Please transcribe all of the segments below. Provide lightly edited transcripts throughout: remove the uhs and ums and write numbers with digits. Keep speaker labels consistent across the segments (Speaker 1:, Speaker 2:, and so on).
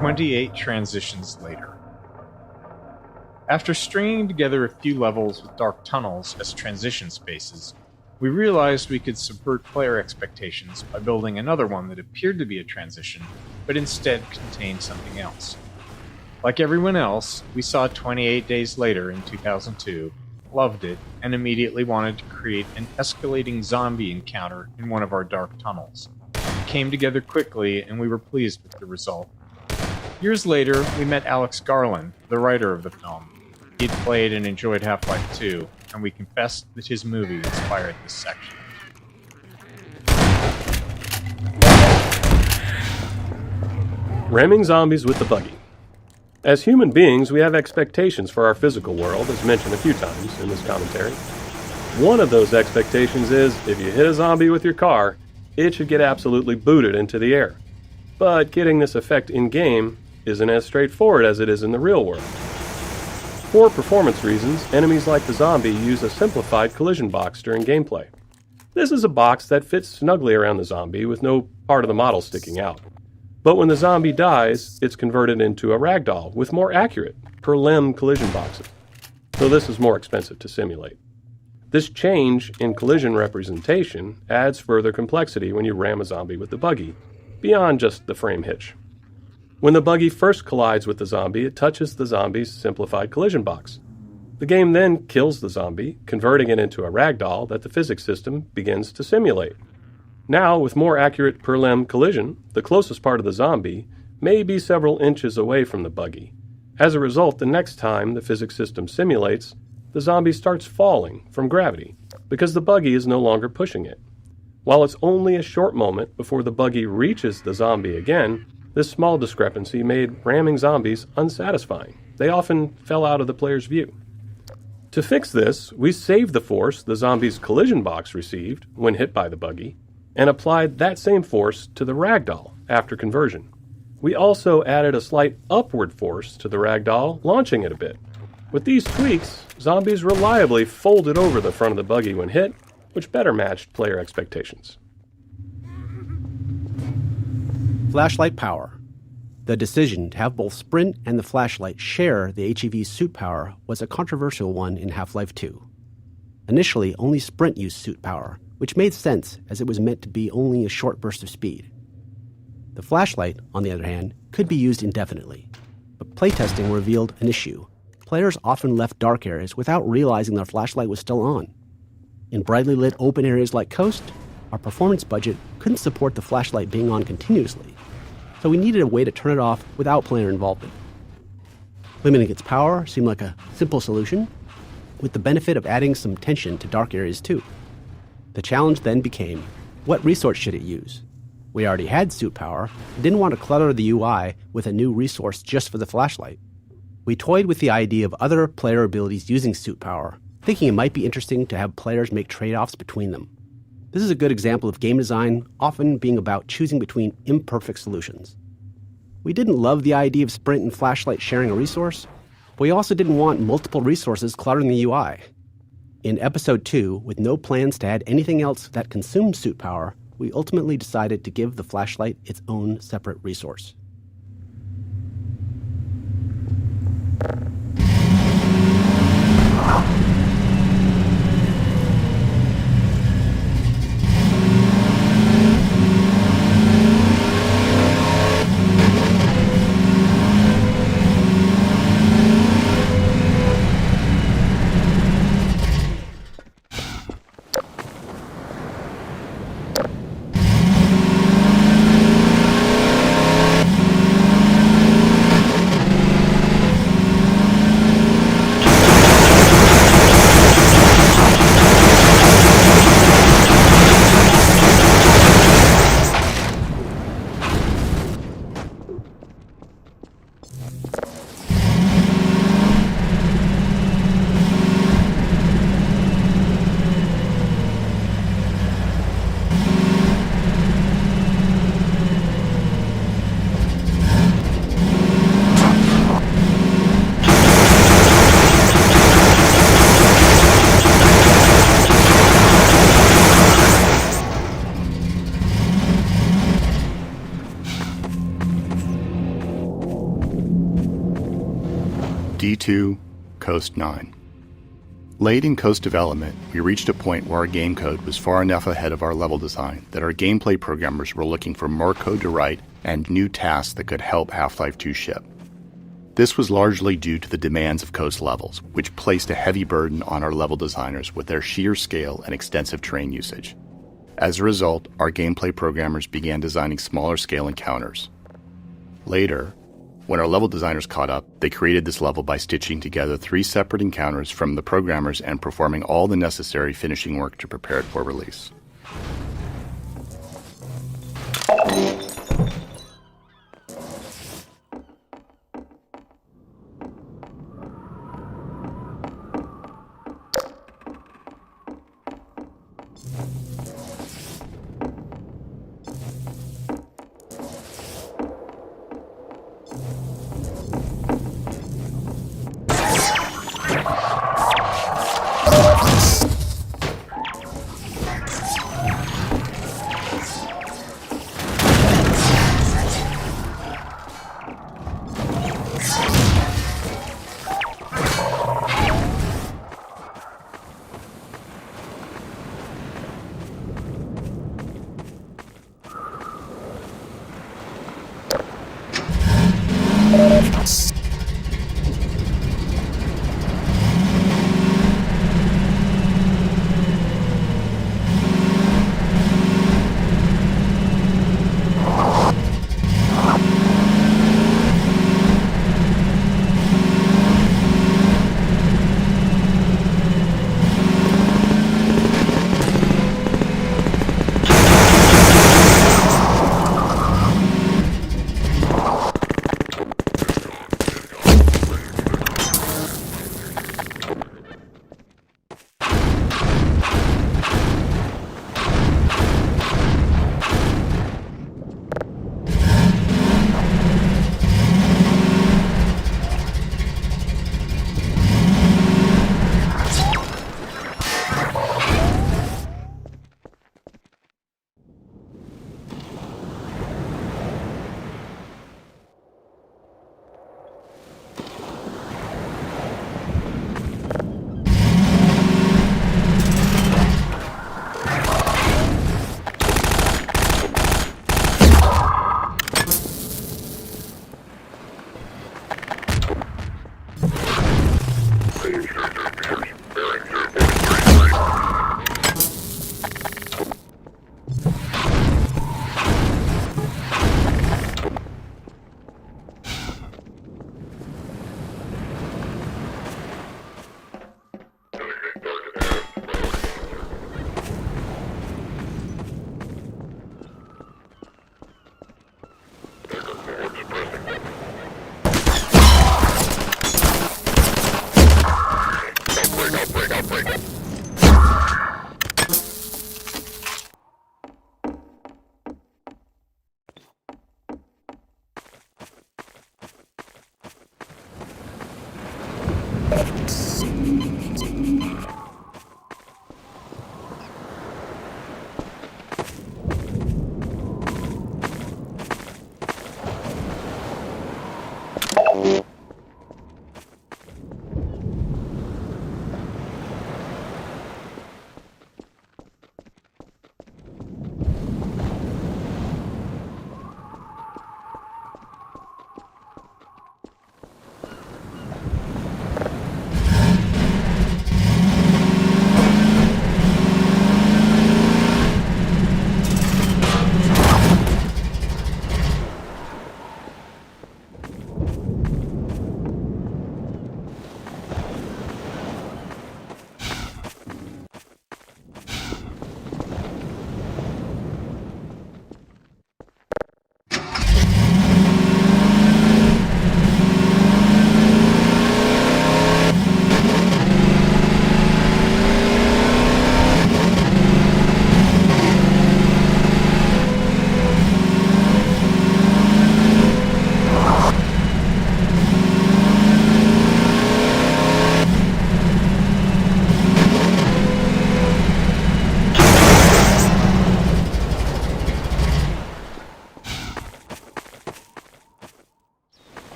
Speaker 1: 28 transitions later. After stringing together a few levels with dark tunnels as transition spaces, we realized we could subvert player expectations by building another one that appeared to be a transition, but instead contained something else. Like everyone else, we saw 28 Days Later in 2002, loved it, and immediately wanted to create an escalating zombie encounter in one of our dark tunnels. It came together quickly, and we were pleased with the result. Years later, we met Alex Garland, the writer of the film. He'd played and enjoyed Half-Life 2, and we confessed that his movie inspired this section.
Speaker 2: Ramming zombies with the buggy. As human beings, we have expectations for our physical world, as mentioned a few times in this commentary. One of those expectations is, if you hit a zombie with your car, it should get absolutely booted into the air. But getting this effect in-game isn't as straightforward as it is in the real world. For performance reasons, enemies like the zombie use a simplified collision box during gameplay. This is a box that fits snugly around the zombie with no part of the model sticking out. But when the zombie dies, it's converted into a ragdoll with more accurate, per-limb collision boxes. So this is more expensive to simulate. This change in collision representation adds further complexity when you ram a zombie with the buggy, beyond just the frame hitch. When the buggy first collides with the zombie, it touches the zombie's simplified collision box. The game then kills the zombie, converting it into a ragdoll that the physics system begins to simulate. Now, with more accurate per-limb collision, the closest part of the zombie may be several inches away from the buggy. As a result, the next time the physics system simulates, the zombie starts falling from gravity because the buggy is no longer pushing it. While it's only a short moment before the buggy reaches the zombie again, this small discrepancy made ramming zombies unsatisfying. They often fell out of the player's view. To fix this, we saved the force the zombie's collision box received when hit by the buggy, and applied that same force to the ragdoll after conversion. We also added a slight upward force to the ragdoll, launching it a bit. With these tweaks, zombies reliably folded over the front of the buggy when hit, which better matched player expectations.
Speaker 3: Flashlight power. The decision to have both Sprint and the flashlight share the HEV's suit power was a controversial one in Half-Life 2. Initially, only Sprint used suit power, which made sense as it was meant to be only a short burst of speed. The flashlight, on the other hand, could be used indefinitely, but playtesting revealed an issue. Players often left dark areas without realizing their flashlight was still on. In brightly lit open areas like Coast, our performance budget couldn't support the flashlight being on continuously, so we needed a way to turn it off without player involvement. Limiting its power seemed like a simple solution, with the benefit of adding some tension to dark areas too. The challenge then became, what resource should it use? We already had suit power and didn't want to clutter the UI with a new resource just for the flashlight. We toyed with the idea of other player abilities using suit power, thinking it might be interesting to have players make trade-offs between them. This is a good example of game design often being about choosing between imperfect solutions. We didn't love the idea of Sprint and flashlight sharing a resource, but we also didn't want multiple resources cluttering the UI. In Episode 2, with no plans to add anything else that consumed suit power, we ultimately decided to give the flashlight its own separate resource.
Speaker 4: D2, Coast 9. Late in Coast development, we reached a point where our game code was far enough ahead of our level design that our gameplay programmers were looking for more code to write and new tasks that could help Half-Life 2 ship. This was largely due to the demands of Coast levels, which placed a heavy burden on our level designers with their sheer scale and extensive terrain usage. As a result, our gameplay programmers began designing smaller scale encounters. Later, when our level designers caught up, they created this level by stitching together 3 separate encounters from the programmers and performing all the necessary finishing work to prepare it for release.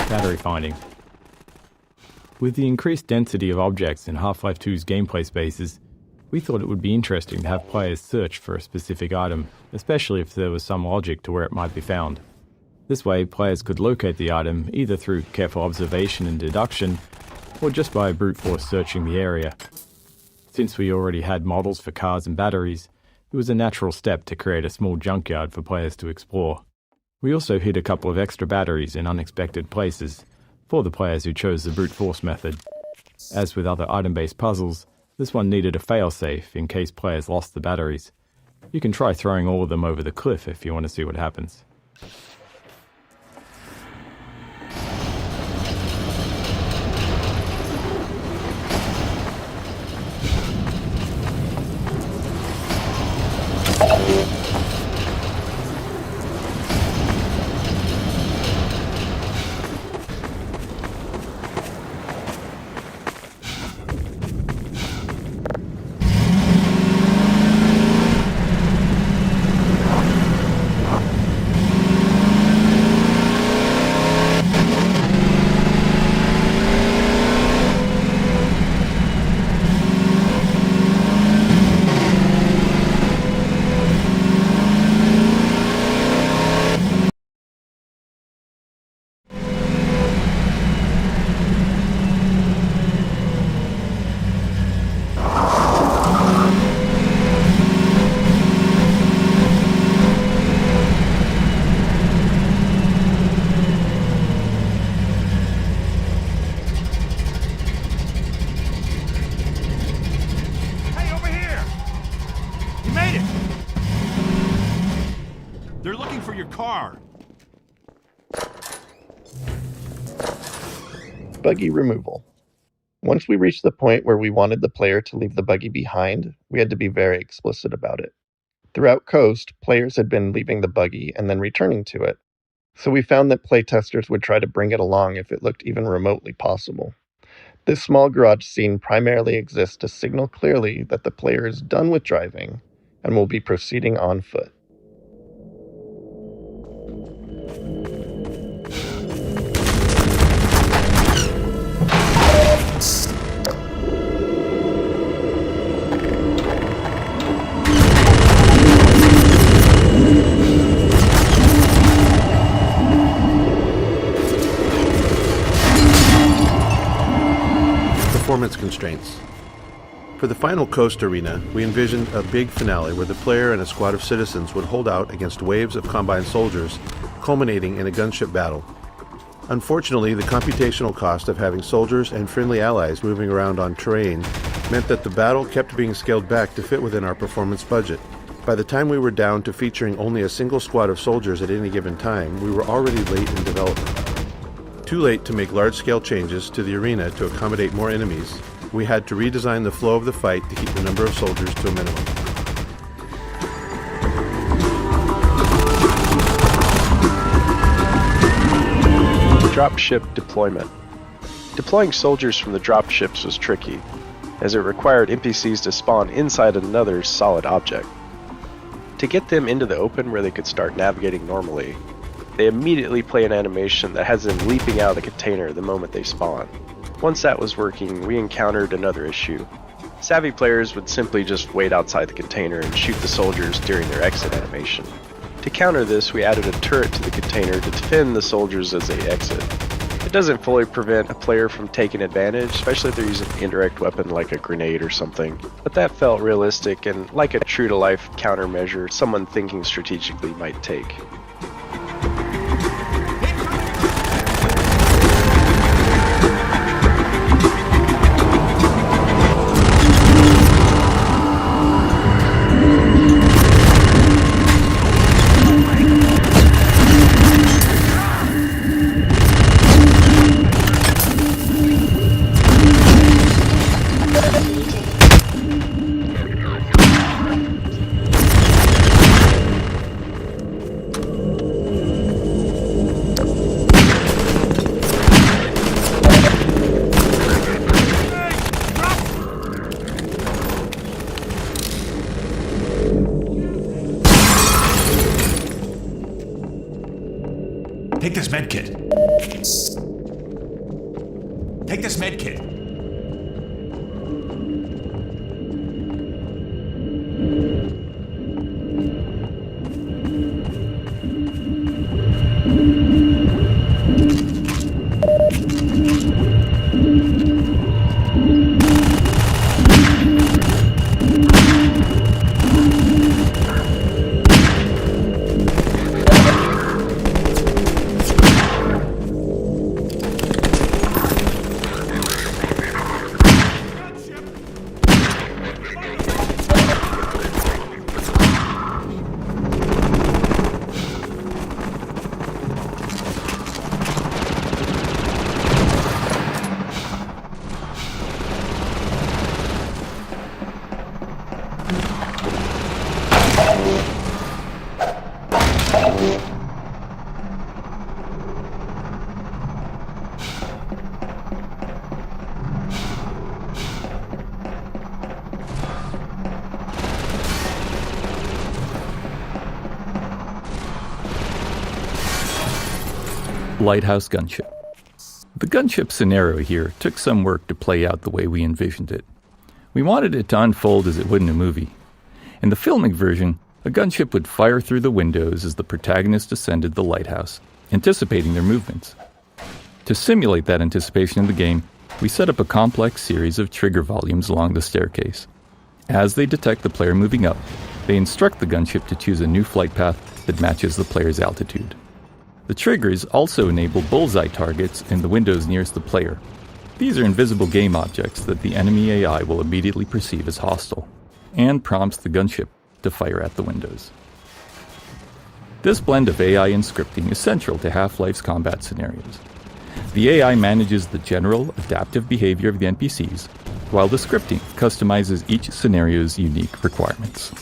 Speaker 5: Battery finding. With the increased density of objects in Half-Life 2's gameplay spaces, we thought it would be interesting to have players search for a specific item, especially if there was some logic to where it might be found. This way, players could locate the item either through careful observation and deduction, or just by brute force searching the area. Since we already had models for cars and batteries, it was a natural step to create a small junkyard for players to explore. We also hid a couple of extra batteries in unexpected places, for the players who chose the brute force method. As with other item-based puzzles, this one needed a failsafe in case players lost the batteries. You can try throwing all of them over the cliff if you want to see what happens.
Speaker 6: They're looking for your car.
Speaker 7: Buggy removal. Once we reached the point where we wanted the player to leave the buggy behind, we had to be very explicit about it. Throughout Coast, players had been leaving the buggy and then returning to it, so we found that playtesters would try to bring it along if it looked even remotely possible. This small garage scene primarily exists to signal clearly that the player is done with driving and will be proceeding on foot.
Speaker 8: Performance constraints. For the final Coast arena, we envisioned a big finale where the player and a squad of citizens would hold out against waves of Combine soldiers, culminating in a gunship battle. Unfortunately, the computational cost of having soldiers and friendly allies moving around on terrain meant that the battle kept being scaled back to fit within our performance budget. By the time we were down to featuring only a single squad of soldiers at any given time, we were already late in development. Too late to make large-scale changes to the arena to accommodate more enemies, we had to redesign the flow of the fight to keep the number of soldiers to a minimum.
Speaker 9: Dropship deployment. Deploying soldiers from the dropships was tricky, as it required NPCs to spawn inside another solid object. To get them into the open where they could start navigating normally, they immediately play an animation that has them leaping out of the container the moment they spawn. Once that was working, we encountered another issue. Savvy players would simply just wait outside the container and shoot the soldiers during their exit animation. To counter this, we added a turret to the container to defend the soldiers as they exit. It doesn't fully prevent a player from taking advantage, especially if they're using an indirect weapon like a grenade or something. But that felt realistic and like a true-to-life countermeasure someone thinking strategically might take.
Speaker 6: Take this medkit. Take this medkit.
Speaker 10: Lighthouse gunship. The gunship scenario here took some work to play out the way we envisioned it. We wanted it to unfold as it would in a movie. In the filmic version, a gunship would fire through the windows as the protagonist ascended the lighthouse, anticipating their movements. To simulate that anticipation in the game, we set up a complex series of trigger volumes along the staircase. As they detect the player moving up, they instruct the gunship to choose a new flight path that matches the player's altitude. The triggers also enable bullseye targets in the windows nearest the player. These are invisible game objects that the enemy AI will immediately perceive as hostile, and prompts the gunship to fire at the windows. This blend of AI and scripting is central to Half-Life's combat scenarios. The AI manages the general, adaptive behavior of the NPCs, while the scripting customizes each scenario's unique requirements.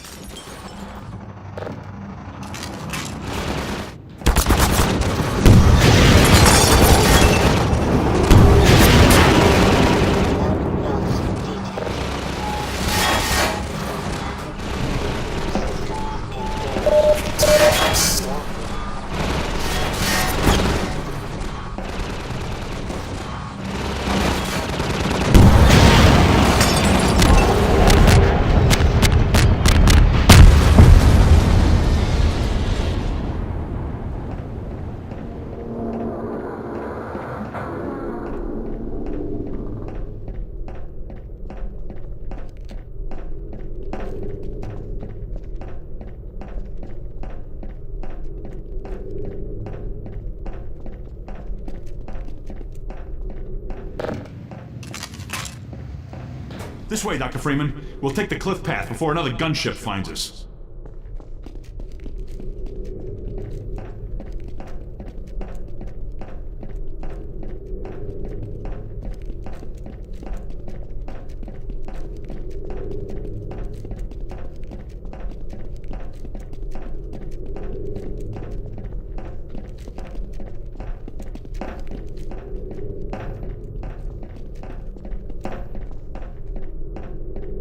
Speaker 6: This way, Dr. Freeman. We'll take the cliff path before another gunship finds us.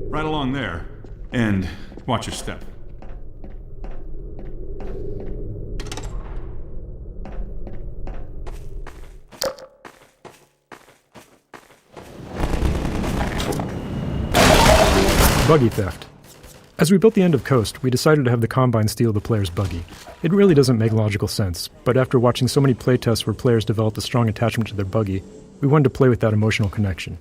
Speaker 6: Right along there. And watch your step.
Speaker 11: Buggy theft. As we built the end of Coast, we decided to have the Combine steal the player's buggy. It really doesn't make logical sense, but after watching so many playtests where players developed a strong attachment to their buggy, we wanted to play with that emotional connection.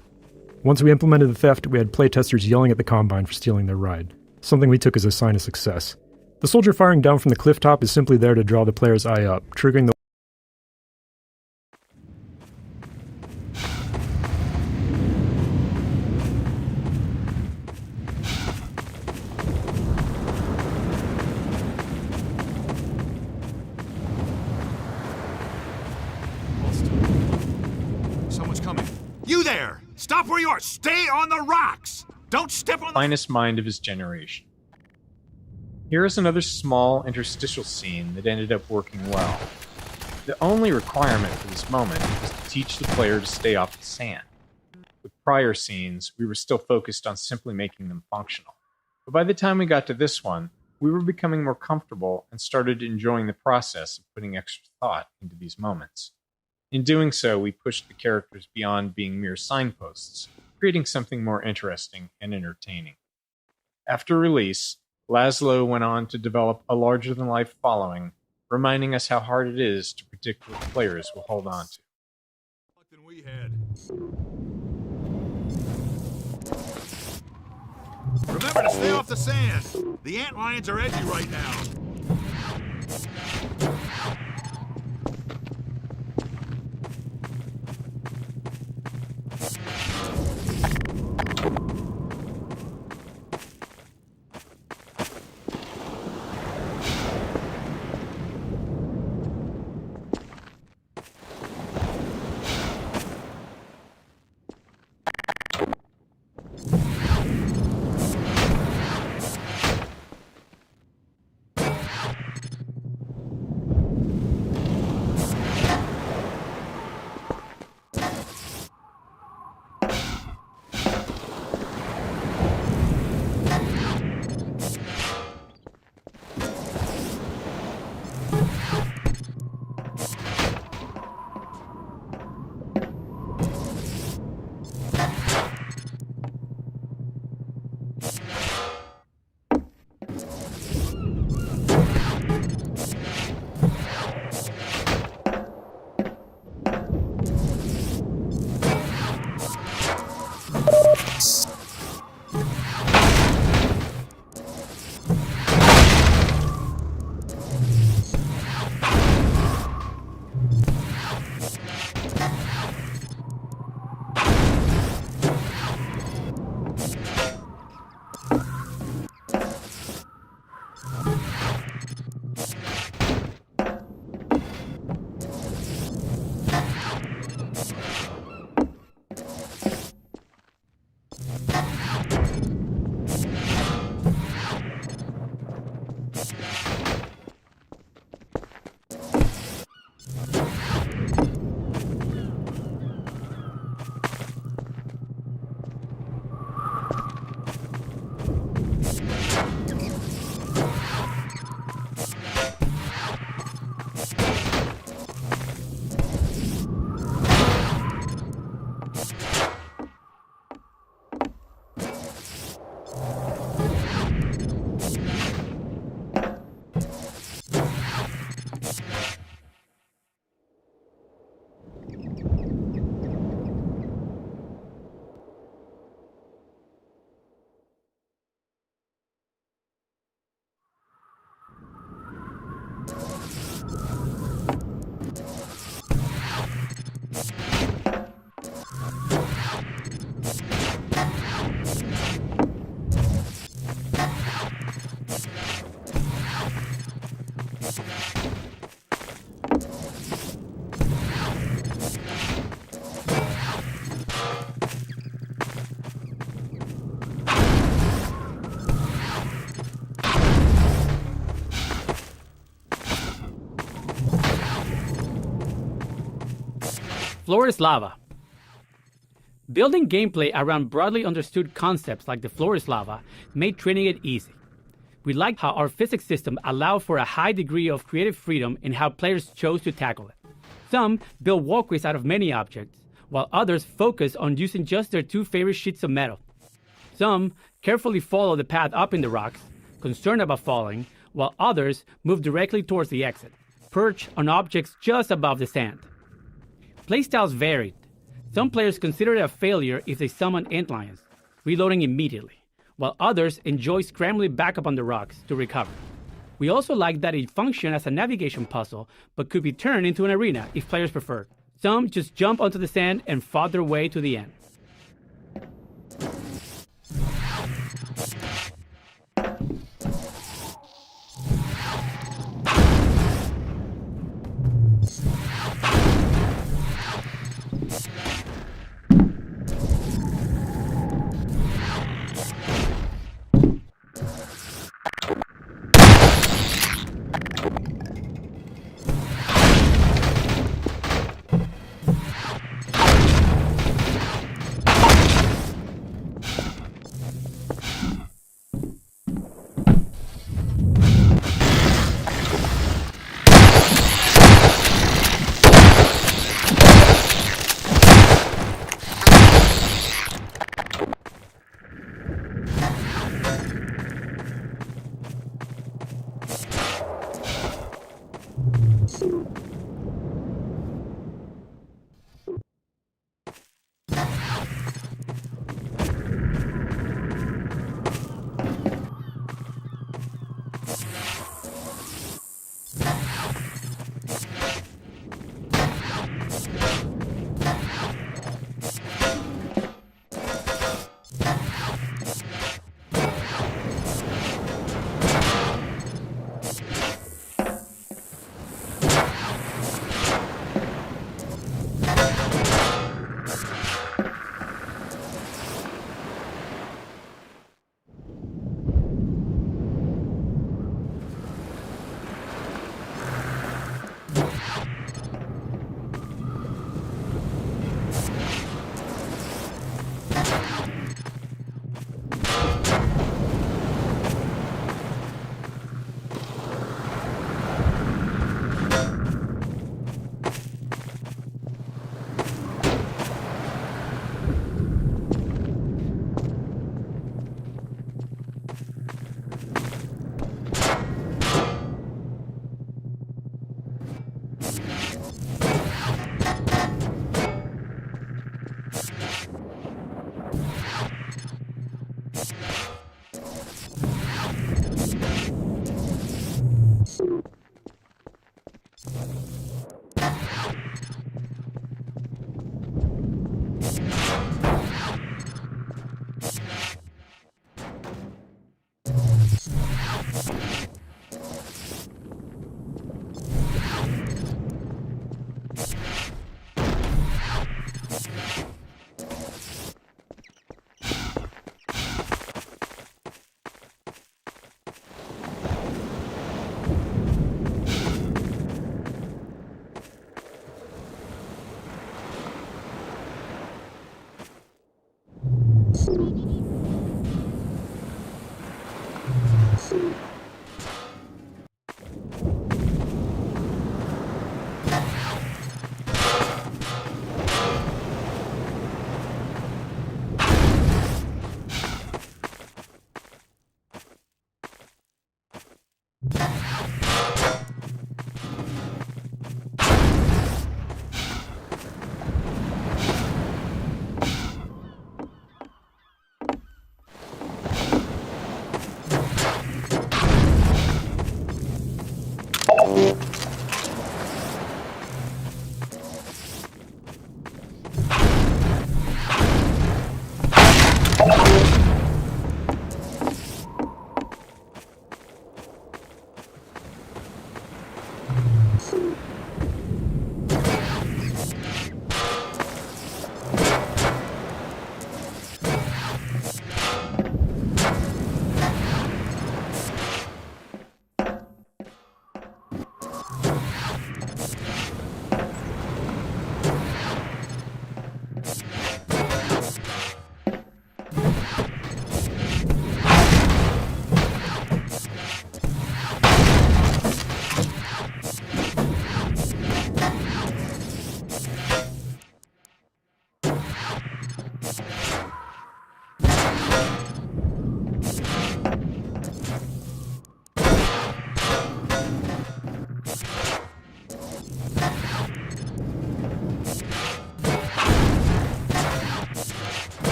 Speaker 11: Once we implemented the theft, we had playtesters yelling at the Combine for stealing their ride, something we took as a sign of success. The soldier firing down from the cliff top is simply there to draw the player's eye up, triggering the
Speaker 6: Someone's coming. You there! Stop where you are! Stay on the rocks! Don't step on the
Speaker 1: finest mind of his generation. Here is another small interstitial scene that ended up working well. The only requirement for this moment was to teach the player to stay off the sand. With prior scenes, we were still focused on simply making them functional. But by the time we got to this one, we were becoming more comfortable and started enjoying the process of putting extra thought into these moments. In doing so, we pushed the characters beyond being mere signposts, creating something more interesting and entertaining. After release, Laszlo went on to develop a larger-than-life following, reminding us how hard it is to predict what players will hold on to.
Speaker 6: than we had. Remember to stay off the sand. The antlions are edgy right now.
Speaker 12: Floor is lava. Building gameplay around broadly understood concepts like the floor is lava made training it easy. We liked how our physics system allowed for a high degree of creative freedom in how players chose to tackle it. Some build walkways out of many objects, while others focus on using just their two favorite sheets of metal. Some carefully follow the path up in the rocks, concerned about falling, while others move directly towards the exit, perch on objects just above the sand. Playstyles varied. Some players consider it a failure if they summon Antlions, reloading immediately, while others enjoy scrambling back up on the rocks to recover. We also like that it functioned as a navigation puzzle, but could be turned into an arena if players preferred. Some just jump onto the sand and fought their way to the end.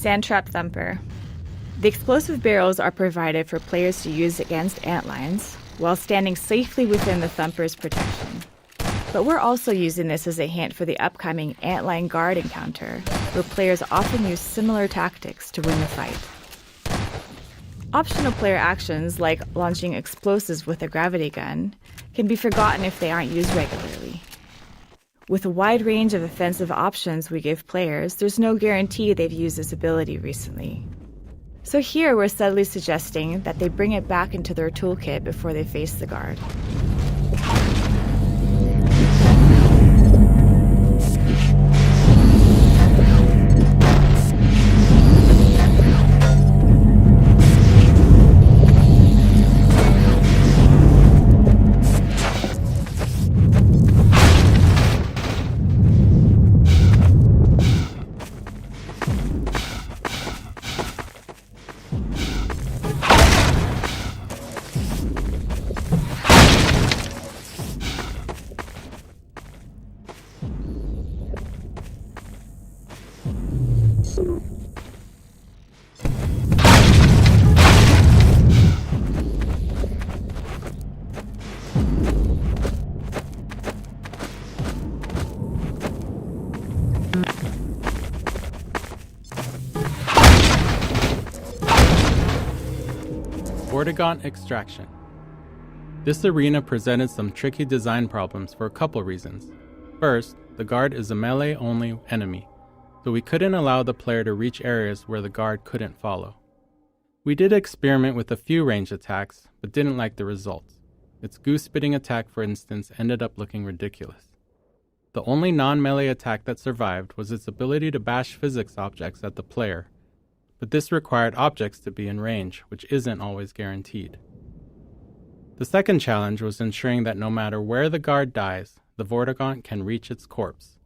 Speaker 13: Sandtrap Thumper. The explosive barrels are provided for players to use against antlions while standing safely within the thumper's protection. But we're also using this as a hint for the upcoming Antlion Guard encounter, where players often use similar tactics to win the fight. Optional player actions, like launching explosives with a gravity gun, can be forgotten if they aren't used regularly. With a wide range of offensive options we give players, there's no guarantee they've used this ability recently. So here we're subtly suggesting that they bring it back into their toolkit before they face the guard.
Speaker 14: Vortigaunt extraction. This arena presented some tricky design problems for a couple reasons. First, the guard is a melee-only enemy, so we couldn't allow the player to reach areas where the guard couldn't follow. We did experiment with a few ranged attacks, but didn't like the results. Its goose-spitting attack, for instance, ended up looking ridiculous. The only non-melee attack that survived was its ability to bash physics objects at the player, but this required objects to be in range, which isn't always guaranteed. The second challenge was ensuring that no matter where the guard dies, the Vortigaunt can reach its corpse.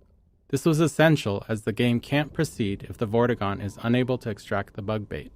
Speaker 14: This was essential as the game can't proceed if the Vortigaunt is unable to extract the bug bait.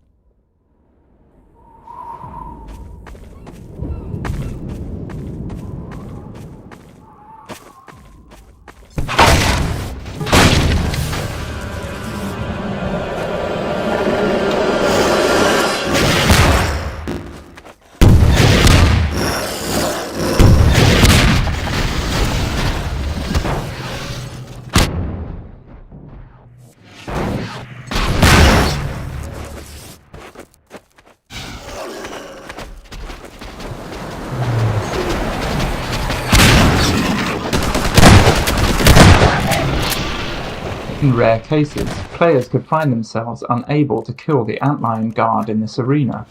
Speaker 15: In rare cases, players could find themselves unable to kill the Antlion guard in this arena.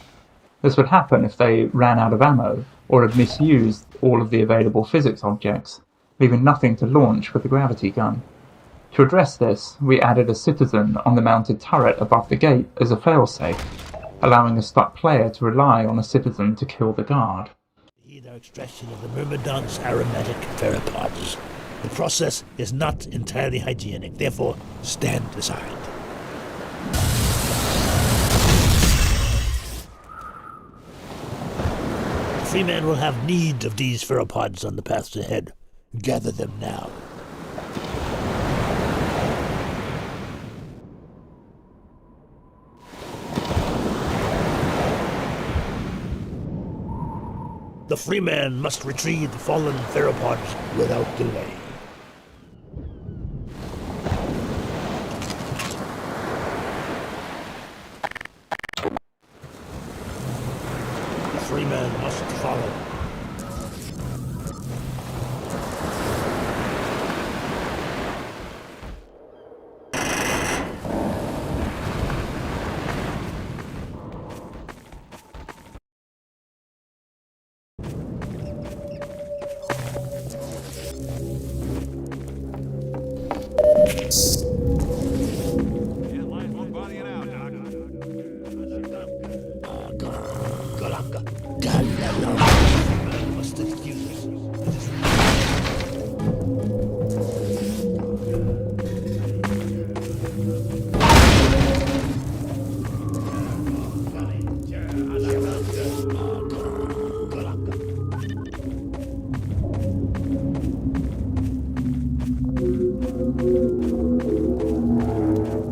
Speaker 15: This would happen if they ran out of ammo, or had misused all of the available physics objects, leaving nothing to launch with the gravity gun. To address this, we added a citizen on the mounted turret above the gate as a failsafe, allowing a stuck player to rely on a citizen to kill the guard.
Speaker 16: Our extraction of the Myrmidon's aromatic theropods. The process is not entirely hygienic, therefore stand aside. The Freeman will have need of these theropods on the paths ahead. Gather them now. The Freeman must retrieve the fallen theropods without delay. The Freeman must follow.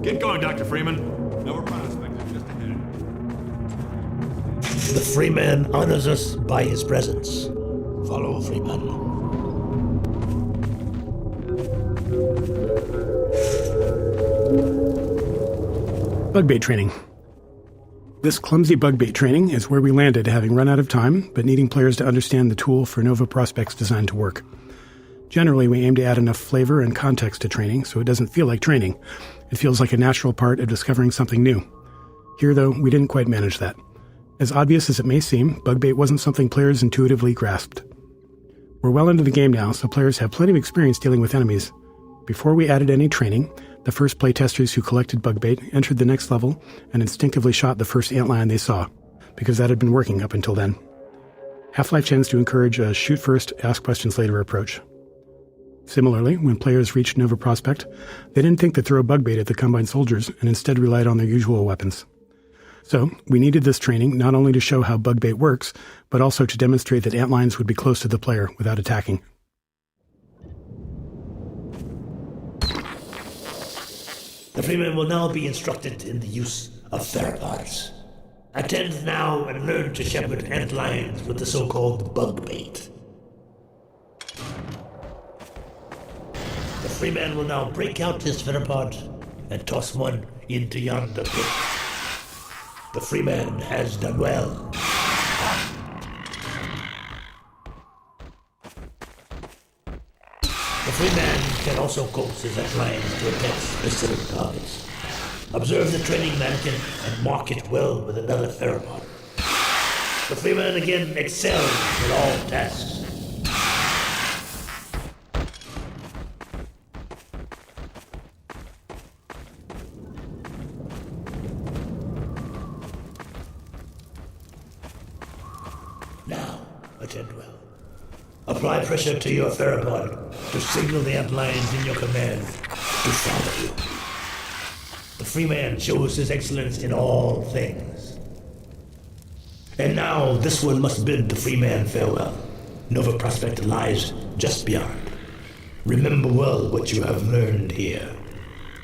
Speaker 6: Get going, Dr. Freeman. Nova prospector just ahead.
Speaker 16: The Freeman honors us by his presence. Follow, Freeman.
Speaker 11: Bug bait training. This clumsy bug bait training is where we landed, having run out of time, but needing players to understand the tool for Nova Prospect's design to work. Generally, we aim to add enough flavor and context to training so it doesn't feel like training. It feels like a natural part of discovering something new. Here, though, we didn't quite manage that. As obvious as it may seem, bug bait wasn't something players intuitively grasped. We're well into the game now, so players have plenty of experience dealing with enemies. Before we added any training, the first playtesters who collected bug bait entered the next level and instinctively shot the first antlion they saw, because that had been working up until then. Half-Life tends to encourage a shoot first, ask questions later approach. Similarly, when players reached Nova Prospect, they didn't think to throw bug bait at the Combine soldiers and instead relied on their usual weapons. So, we needed this training not only to show how bug bait works, but also to demonstrate that antlions would be close to the player without attacking.
Speaker 16: The Freeman will now be instructed in the use of theropods. Attend now and learn to shepherd antlions with the so-called bug bait. The Freeman will now break out his theropod and toss one into yonder pit. The Freeman has done well. The free man can also coax his Antlions to attack specific targets. Observe the training mannequin and mark it well with another theropod. The free man again excels in all tasks. Now, attend well. Apply pressure to your theropod to signal the Antlions in your command to follow you. The free man shows his excellence in all things. And now this one must bid the free man farewell. Nova Prospekt lies just beyond. Remember well what you have learned here.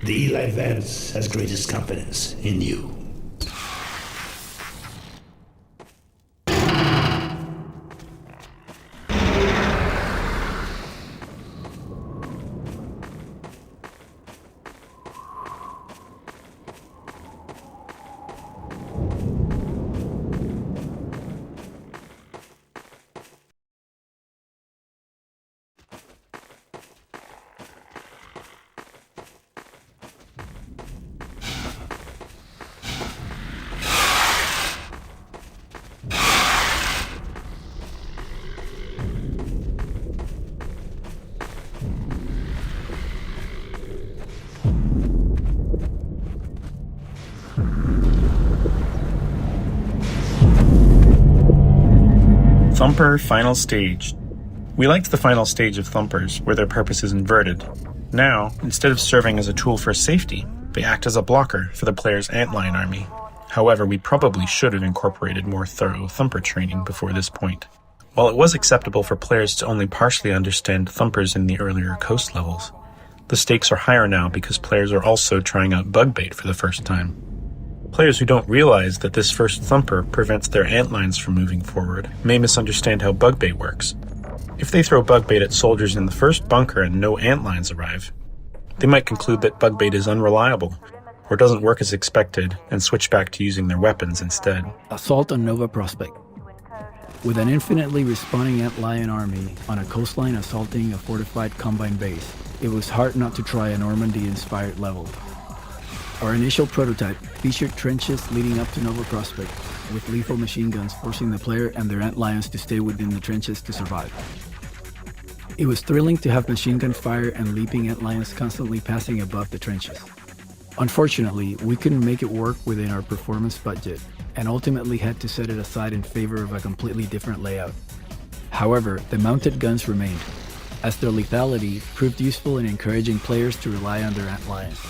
Speaker 16: The Eli Vance has greatest confidence in you.
Speaker 17: Thumper Final Stage. We liked the final stage of Thumpers, where their purpose is inverted. Now, instead of serving as a tool for safety, they act as a blocker for the player's Antlion army. However, we probably should have incorporated more thorough Thumper training before this point. While it was acceptable for players to only partially understand Thumpers in the earlier coast levels, the stakes are higher now because players are also trying out bug bait for the first time. Players who don't realize that this first Thumper prevents their Antlions from moving forward may misunderstand how bug bait works. If they throw bug bait at soldiers in the first bunker and no Antlions arrive, they might conclude that bug bait is unreliable or doesn't work as expected and switch back to using their weapons instead.
Speaker 18: Assault on Nova Prospekt. With an infinitely responding Antlion army on a coastline assaulting a fortified Combine base, it was hard not to try a Normandy-inspired level. Our initial prototype featured trenches leading up to Nova Prospekt, with lethal machine guns forcing the player and their Antlions to stay within the trenches to survive. It was thrilling to have machine gun fire and leaping Antlions constantly passing above the trenches. Unfortunately, we couldn't make it work within our performance budget, and ultimately had to set it aside in favor of a completely different layout. However, the mounted guns remained, as their lethality proved useful in encouraging players to rely on their Antlions.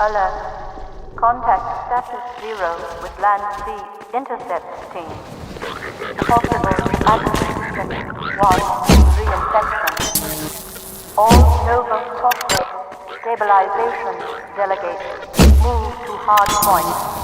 Speaker 19: Alert. Contact status 0 with Land C intercept team. Possible acquisition 1 reinfection. All Nova Phosphate stabilization delegates move to hard point.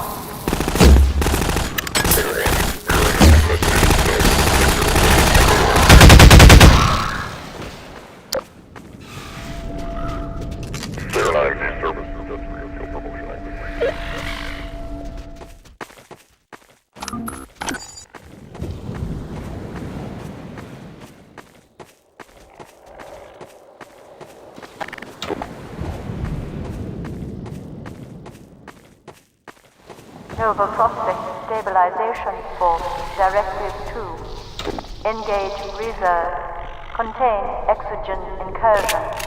Speaker 19: Nova Prospect Stabilization Force Directive 2. Engage reserve. Contain exogen incursion.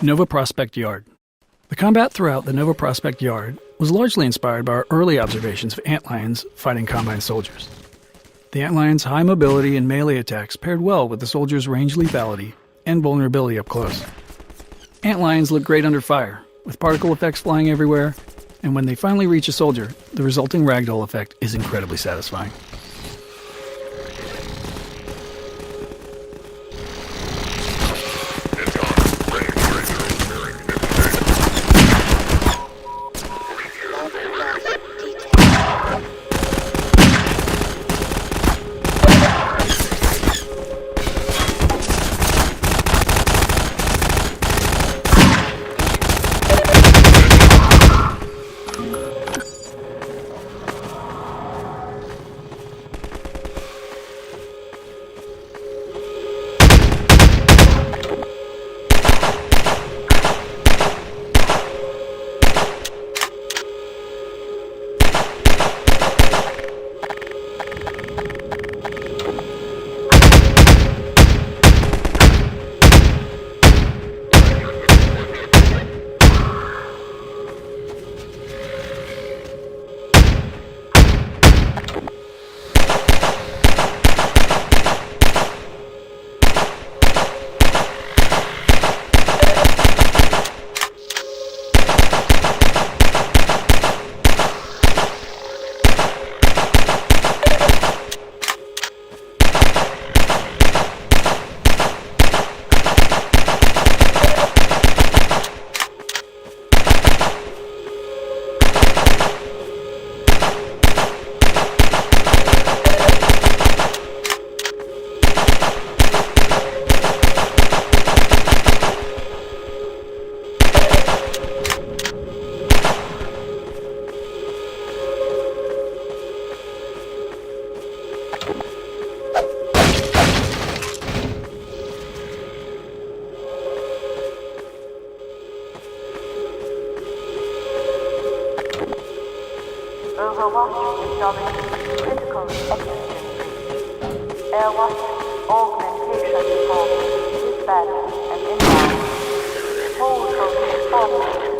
Speaker 20: Nova Prospect Yard. The combat throughout the Nova Prospect Yard was largely inspired by our early observations of antlions fighting Combine soldiers. The antlions' high mobility and melee attacks paired well with the soldiers' range lethality and vulnerability up close. Antlions look great under fire, with particle effects flying everywhere, and when they finally reach a soldier, the resulting ragdoll effect is incredibly satisfying.
Speaker 19: Overwatch acknowledges critical exigency. Airwatch augmentation for dispatch and inbound. Hold for reinforcement.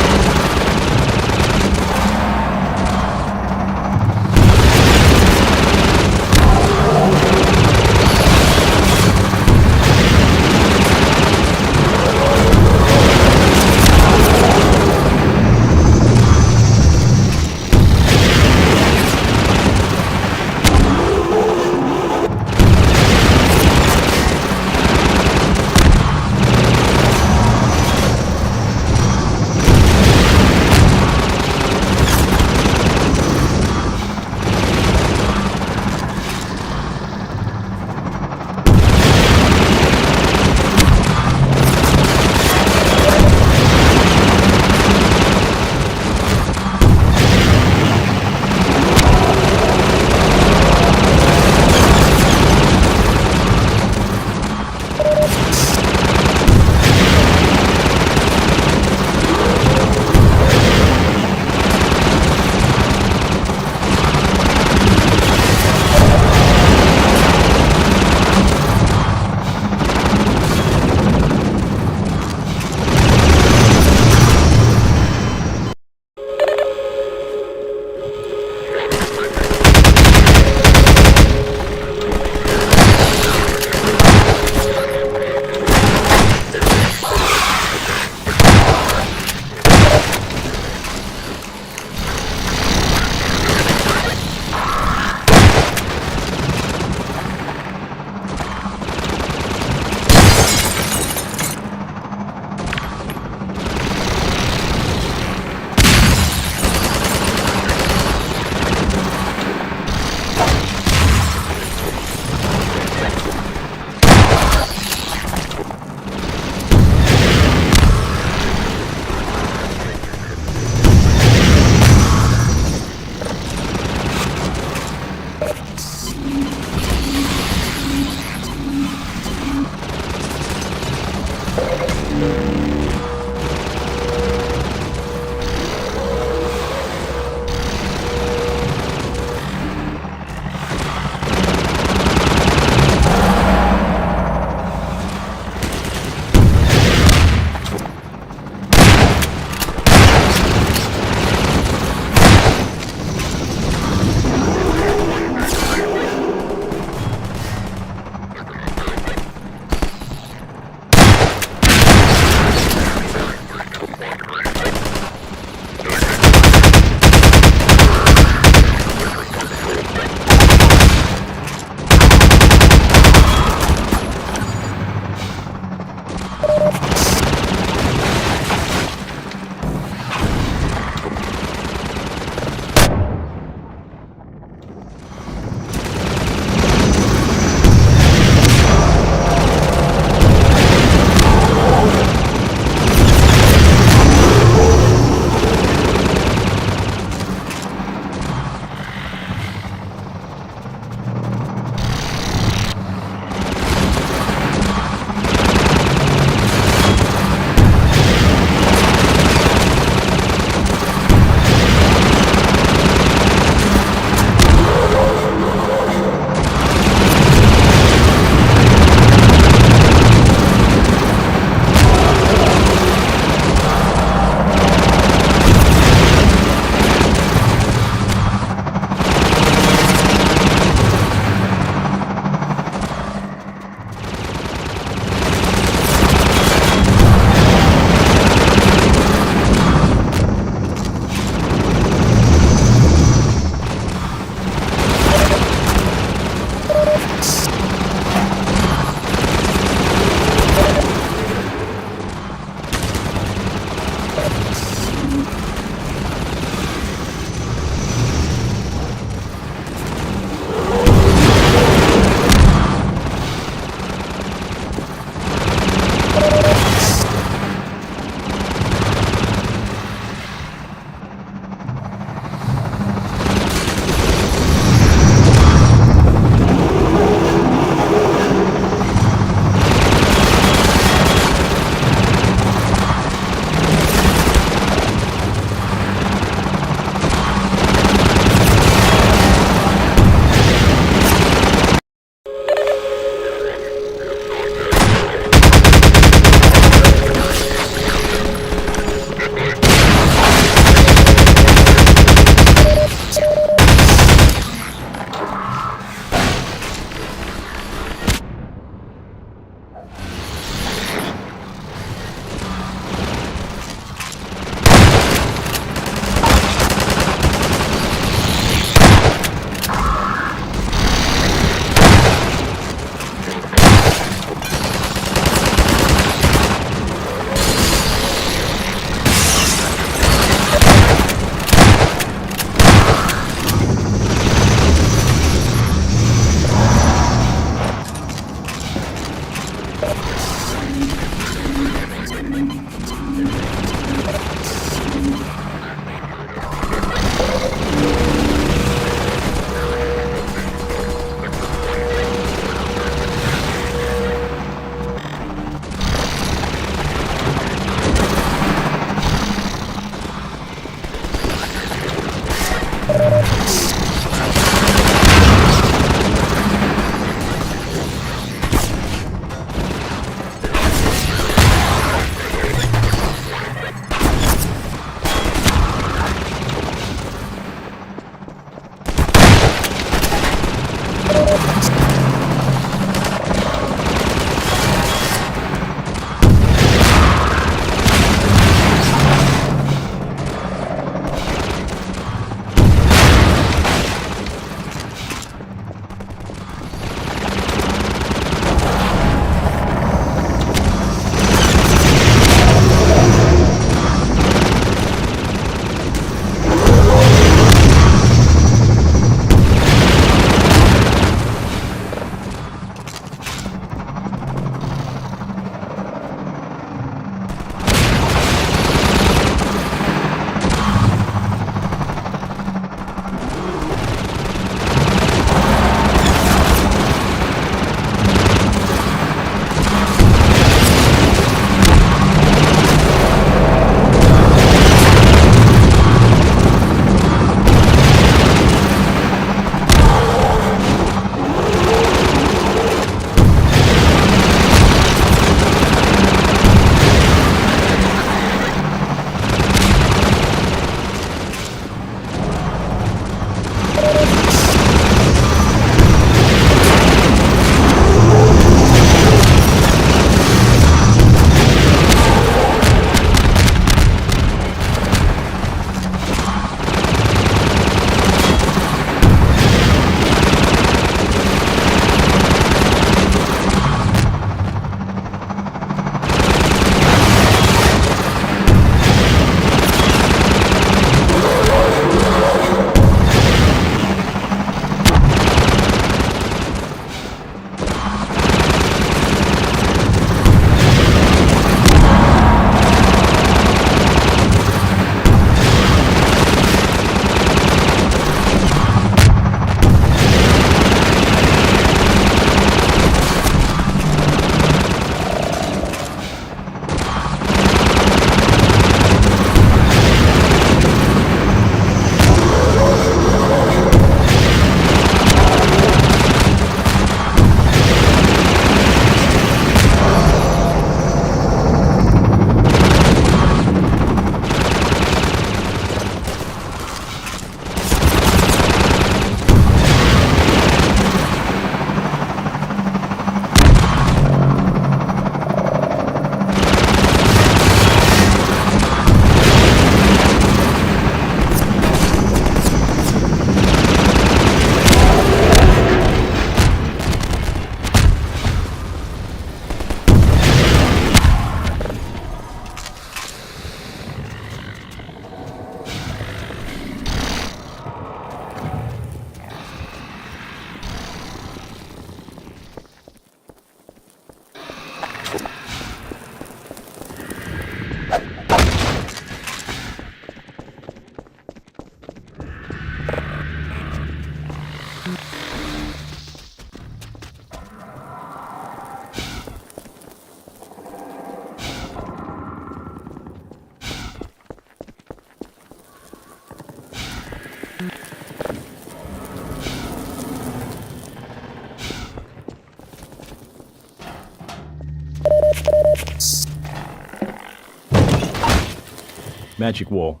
Speaker 5: Magic wall.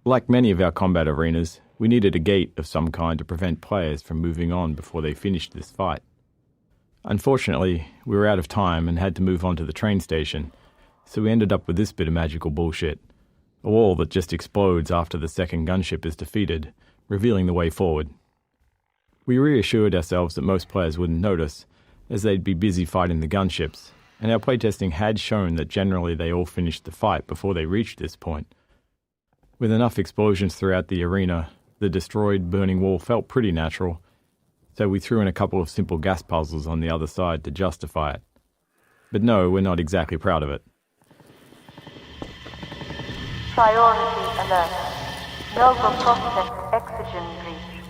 Speaker 5: Like many of our combat arenas, we needed a gate of some kind to prevent players from moving on before they finished this fight. Unfortunately, we were out of time and had to move on to the train station, so we ended up with this bit of magical bullshit. A wall that just explodes after the second gunship is defeated, revealing the way forward. We reassured ourselves that most players wouldn't notice, as they'd be busy fighting the gunships, and our playtesting had shown that generally they all finished the fight before they reached this point. With enough explosions throughout the arena, the destroyed, burning wall felt pretty natural, so we threw in a couple of simple gas puzzles on the other side to justify it. But no, we're not exactly proud of it.
Speaker 19: Priority alert. Nova prospect oxygen breach.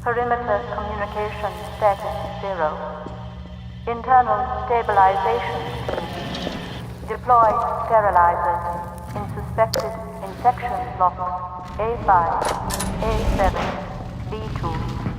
Speaker 19: Perimeter communication status 0. Internal stabilization team. Deploy sterilizers in suspected infection blocks A5, A7, B2,